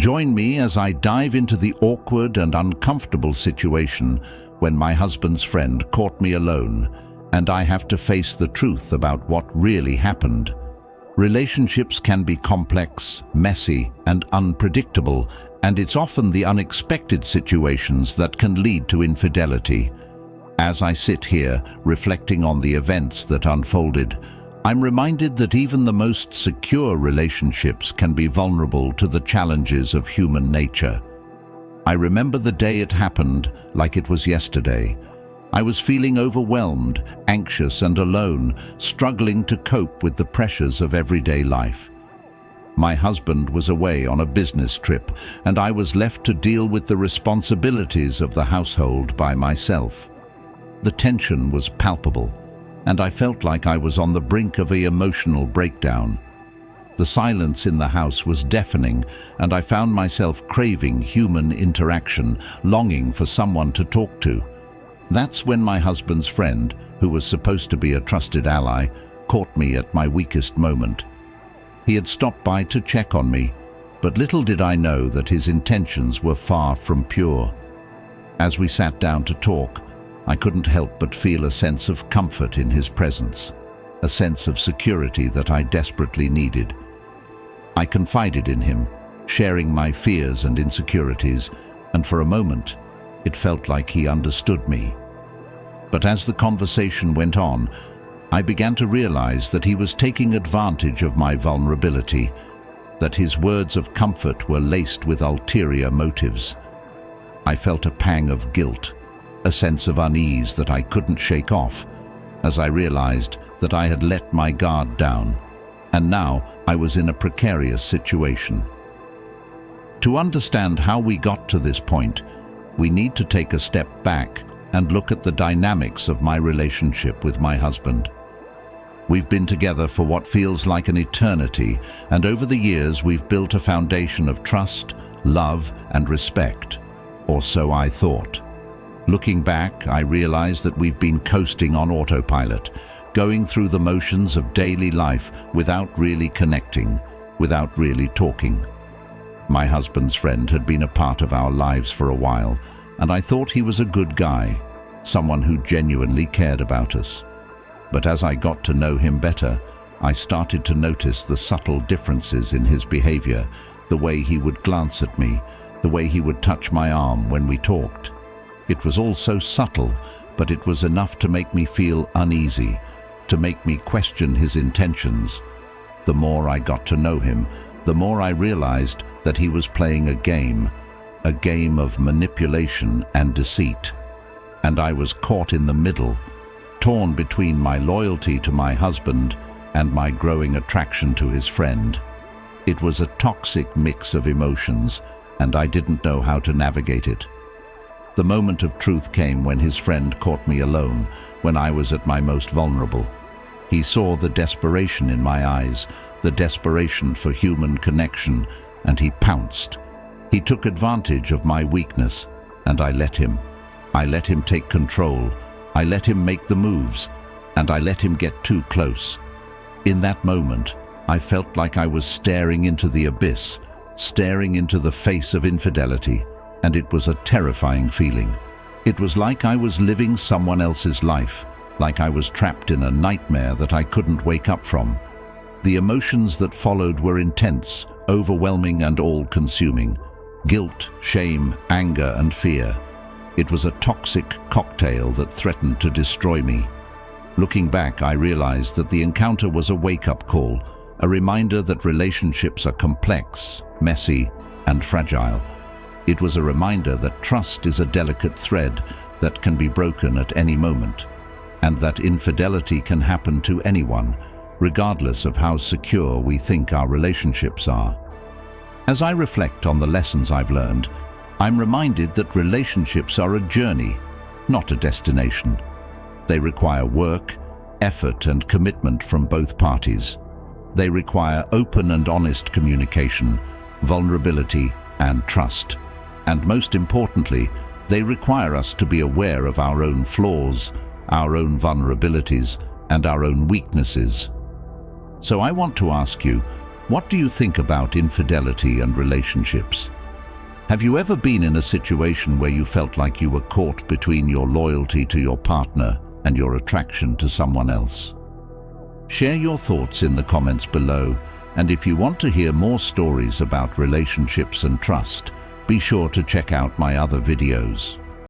Join me as I dive into the awkward and uncomfortable situation when my husband's friend caught me alone and I have to face the truth about what really happened. Relationships can be complex, messy, and unpredictable, and it's often the unexpected situations that can lead to infidelity. As I sit here, reflecting on the events that unfolded, I'm reminded that even the most secure relationships can be vulnerable to the challenges of human nature. I remember the day it happened like it was yesterday. I was feeling overwhelmed, anxious and alone, struggling to cope with the pressures of everyday life. My husband was away on a business trip, and I was left to deal with the responsibilities of the household by myself. The tension was palpable, and I felt like I was on the brink of an emotional breakdown. The silence in the house was deafening, and I found myself craving human interaction, longing for someone to talk to. That's when my husband's friend, who was supposed to be a trusted ally, caught me at my weakest moment. He had stopped by to check on me, but little did I know that his intentions were far from pure. As we sat down to talk, I couldn't help but feel a sense of comfort in his presence, a sense of security that I desperately needed. I confided in him, sharing my fears and insecurities, and for a moment, it felt like he understood me. But as the conversation went on, I began to realize that he was taking advantage of my vulnerability, that his words of comfort were laced with ulterior motives. I felt a pang of guilt, a sense of unease that I couldn't shake off, as I realized that I had let my guard down, and now I was in a precarious situation. To understand how we got to this point, we need to take a step back and look at the dynamics of my relationship with my husband. We've been together for what feels like an eternity, and over the years we've built a foundation of trust, love, and respect, or so I thought. Looking back, I realize that we've been coasting on autopilot, going through the motions of daily life without really connecting, without really talking. My husband's friend had been a part of our lives for a while, and I thought he was a good guy, someone who genuinely cared about us. But as I got to know him better, I started to notice the subtle differences in his behavior, the way he would glance at me, the way he would touch my arm when we talked. It was all so subtle, but it was enough to make me feel uneasy, to make me question his intentions. The more I got to know him, the more I realized that he was playing a game of manipulation and deceit. And I was caught in the middle, torn between my loyalty to my husband and my growing attraction to his friend. It was a toxic mix of emotions, and I didn't know how to navigate it. The moment of truth came when his friend caught me alone, when I was at my most vulnerable. He saw the desperation in my eyes, the desperation for human connection, and he pounced. He took advantage of my weakness, and I let him. I let him take control. I let him make the moves, and I let him get too close. In that moment, I felt like I was staring into the abyss, staring into the face of infidelity, and it was a terrifying feeling. It was like I was living someone else's life, like I was trapped in a nightmare that I couldn't wake up from. The emotions that followed were intense, overwhelming and all-consuming. Guilt, shame, anger and fear. It was a toxic cocktail that threatened to destroy me. Looking back, I realized that the encounter was a wake-up call, a reminder that relationships are complex, messy, and fragile. It was a reminder that trust is a delicate thread that can be broken at any moment, and that infidelity can happen to anyone, regardless of how secure we think our relationships are. As I reflect on the lessons I've learned, I'm reminded that relationships are a journey, not a destination. They require work, effort, and commitment from both parties. They require open and honest communication, vulnerability, and trust. And most importantly, they require us to be aware of our own flaws, our own vulnerabilities, and our own weaknesses. So I want to ask you, what do you think about infidelity and relationships? Have you ever been in a situation where you felt like you were caught between your loyalty to your partner and your attraction to someone else? Share your thoughts in the comments below, and if you want to hear more stories about relationships and trust, be sure to check out my other videos.